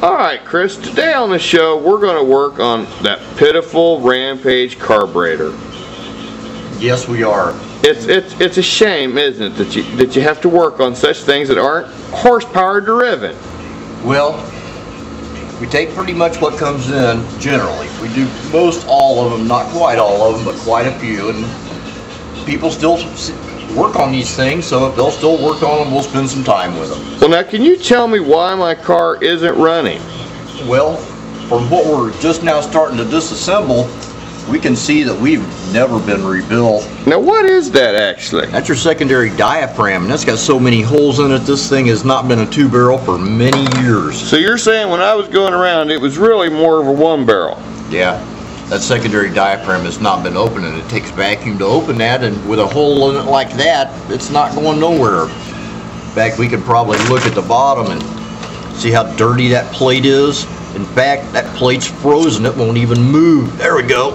Alright, Chris, today on the show we're going to work on that pitiful Rampage carburetor. Yes, we are. It's a shame, isn't it, that you have to work on such things that aren't horsepower driven. Well, we take pretty much what comes in, generally. We do most all of them, not quite all of them, but quite a few. And people still work on these things, so if they'll still work on them, we'll spend some time with them. Well, now, can you tell me why my car isn't running? Well, from what we're just now starting to disassemble, we can see that we've never been rebuilt. Now, what is that actually? That's your secondary diaphragm, and that's got so many holes in it, this thing has not been a two-barrel for many years. So you're saying when I was going around, it was really more of a one-barrel? Yeah. That secondary diaphragm has not been opened, and it takes vacuum to open that, and with a hole in it like that, it's not going nowhere. In fact, we could probably look at the bottom and see how dirty that plate is. In fact, that plate's frozen, it won't even move. There we go.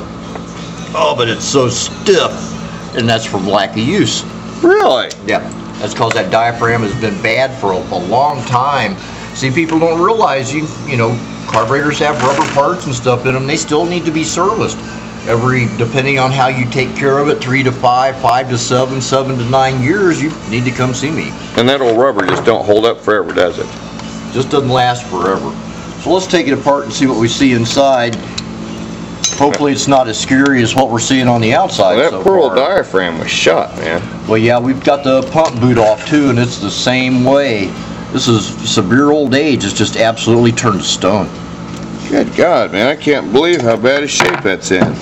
Oh, but it's so stiff, and that's from lack of use. Really? Yeah, that's because that diaphragm has been bad for a long time. See, people don't realize, you know, carburetors have rubber parts and stuff in them. They still need to be serviced. Depending on how you take care of it, 3 to 5, 5 to 7, 7 to 9 years, you need to come see me. And that old rubber just don't hold up forever, does it? Just doesn't last forever. So let's take it apart and see what we see inside. Hopefully it's not as scary as what we're seeing on the outside. Well, that so poor old far. diaphragm was shot, man. Well, yeah, we've got the pump boot off too, and it's the same way. This is severe old age. It's just absolutely turned to stone. Good God, man, I can't believe how bad a shape that's in.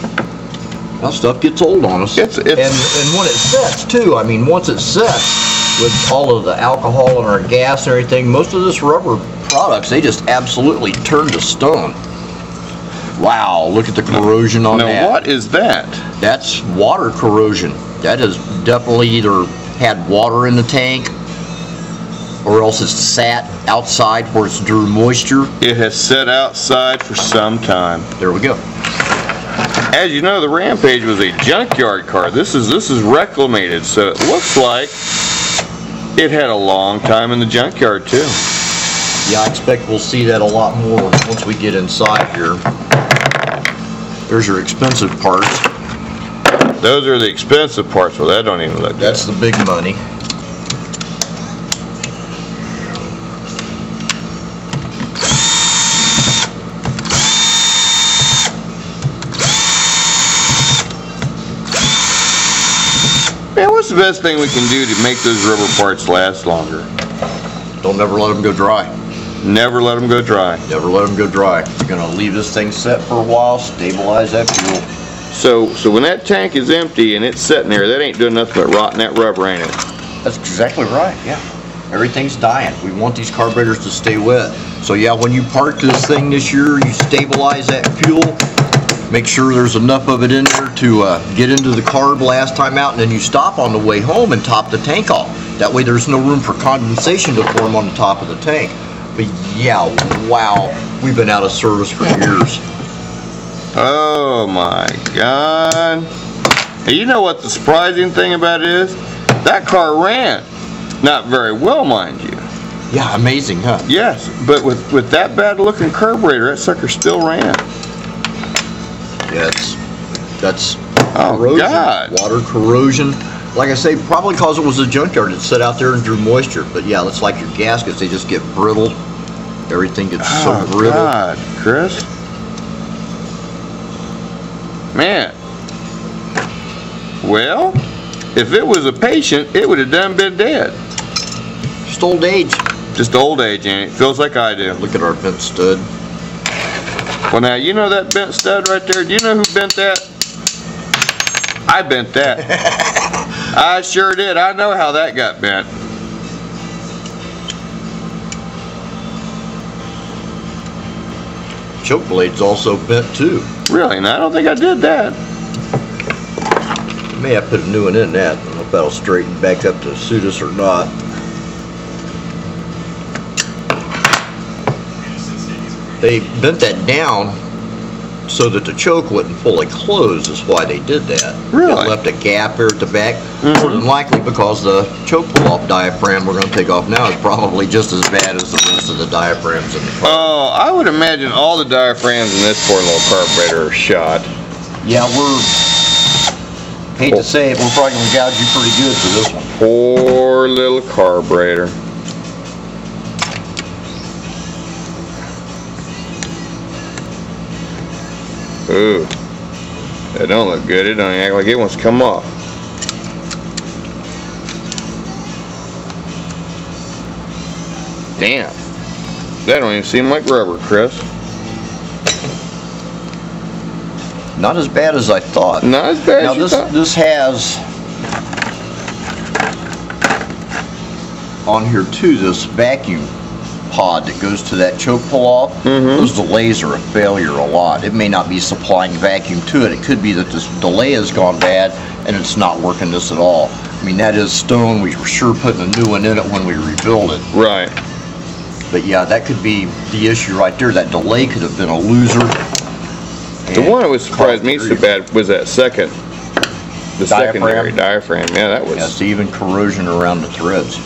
Well, stuff gets old on us. It's and when it sets too, I mean, once it sets, with all of the alcohol and our gas and everything, most of this rubber products, they just absolutely turn to stone. Wow, look at the corrosion on that. Now, what is that? That's water corrosion. That has definitely either had water in the tank, or else it's sat outside where it's drew moisture. It has sat outside for some time. There we go. As you know, the Rampage was a junkyard car. This is reclamated, so it looks like it had a long time in the junkyard too. Yeah, I expect we'll see that a lot more once we get inside here. There's your expensive parts. Those are the expensive parts. Well, that don't even look good. That's the big money. Man, what's the best thing we can do to make those rubber parts last longer? Don't ever let them go dry. Never let them go dry. Never let them go dry. You're going to leave this thing set for a while, stabilize that fuel. So when that tank is empty and it's sitting there, that ain't doing nothing but rotting that rubber, ain't it? That's exactly right, yeah. Everything's dying. We want these carburetors to stay wet. So yeah, when you park this thing this year, you stabilize that fuel. Make sure there's enough of it in there to get into the carb last time out, and then you stop on the way home and top the tank off. That way there's no room for condensation to form on the top of the tank. But yeah, wow, we've been out of service for years. Oh my God. And you know what the surprising thing about it is? That car ran. Not very well, mind you. Yeah, amazing, huh? Yes, but with that bad looking carburetor, that sucker still ran. Yeah, that's oh, corrosion, God. Water corrosion. Like I say, probably because it was a junkyard. It sat out there and drew moisture. But yeah, it's like your gaskets. They just get brittle. Everything gets so brittle. Oh, God, Chris. Man. Well, if it was a patient, it would have done been dead. Just old age. Just old age, ain't it? Feels like I do. Look at our bent stud. Well, now, you know that bent stud right there? Do you know who bent that? I bent that. I sure did. I know how that got bent. Choke blade's also bent too. Really? No, I don't think I did that. May have put a new one in that. I don't know if that'll straighten back up to suit us or not. They bent that down so that the choke wouldn't fully close is why they did that. Really? It left a gap there at the back. More than likely because the choke pull-off diaphragm we're going to take off now is probably just as bad as the rest of the diaphragms in the car. Oh, I would imagine all the diaphragms in this poor little carburetor are shot. Yeah, hate to say it, we're probably going to gouge you pretty good for this one. Poor little carburetor. Ooh, that don't look good. It don't act like it wants to come off. Damn, that don't even seem like rubber, Chris. Not as bad as I thought. Not as bad as you thought. This has on here too this vacuum pod that goes to that choke pull off. Those delays are a failure a lot. It may not be supplying vacuum to it. It could be that this delay has gone bad and it's not working this at all. I mean, that is stone. We were sure putting a new one in it when we rebuilt it. Right. But yeah, that could be the issue right there. That delay could have been a loser. The one that was surprised me so bad was that secondary diaphragm. Yeah, that was. Yeah, it's even corrosion around the threads.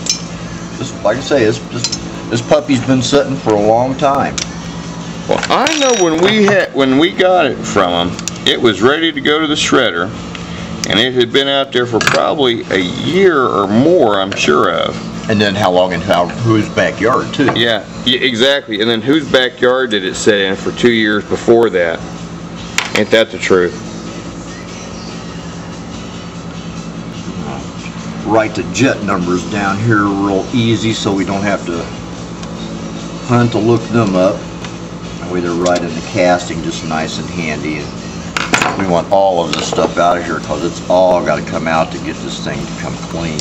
Just like I say, this puppy's been sitting for a long time. Well, I know when we got it from him, it was ready to go to the shredder, and it had been out there for probably a year or more, I'm sure of. And then how long and whose backyard too? Yeah, exactly. And then whose backyard did it sit in for 2 years before that? Ain't that the truth? Write the jet numbers down here real easy so we don't have to hunt to look them up. That way they're right in the casting, just nice and handy. And we want all of this stuff out of here because it's all got to come out to get this thing to come clean.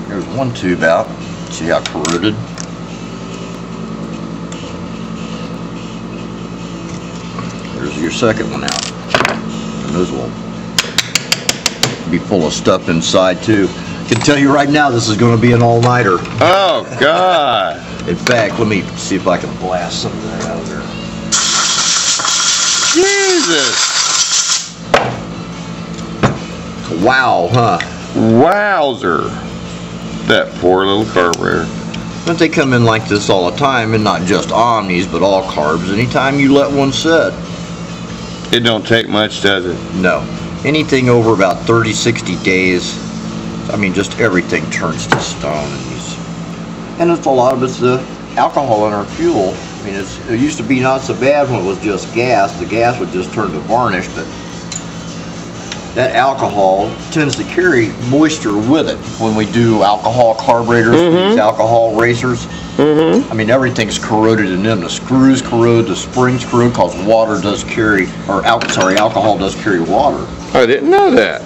There's one tube out. See how corroded? There's your second one out. And those will be full of stuff inside too. I can tell you right now this is going to be an all-nighter. Oh God. In fact, let me see if I can blast some of that out of there. Jesus. Wow, huh? Wowzer. That poor little carburetor. But they come in like this all the time, and not just Omnis, but all carbs. Anytime you let one sit. It don't take much, does it? No. Anything over about 30, 60 days, I mean, just everything turns to stone. And it's a lot of it's the alcohol in our fuel. I mean, it used to be not so bad when it was just gas. The gas would just turn to varnish, but that alcohol tends to carry moisture with it when we do alcohol carburetors, these alcohol racers. I mean, everything's corroded in them. The screws corrode, the springs corrode, because water does carry, or alcohol does carry water. I didn't know that.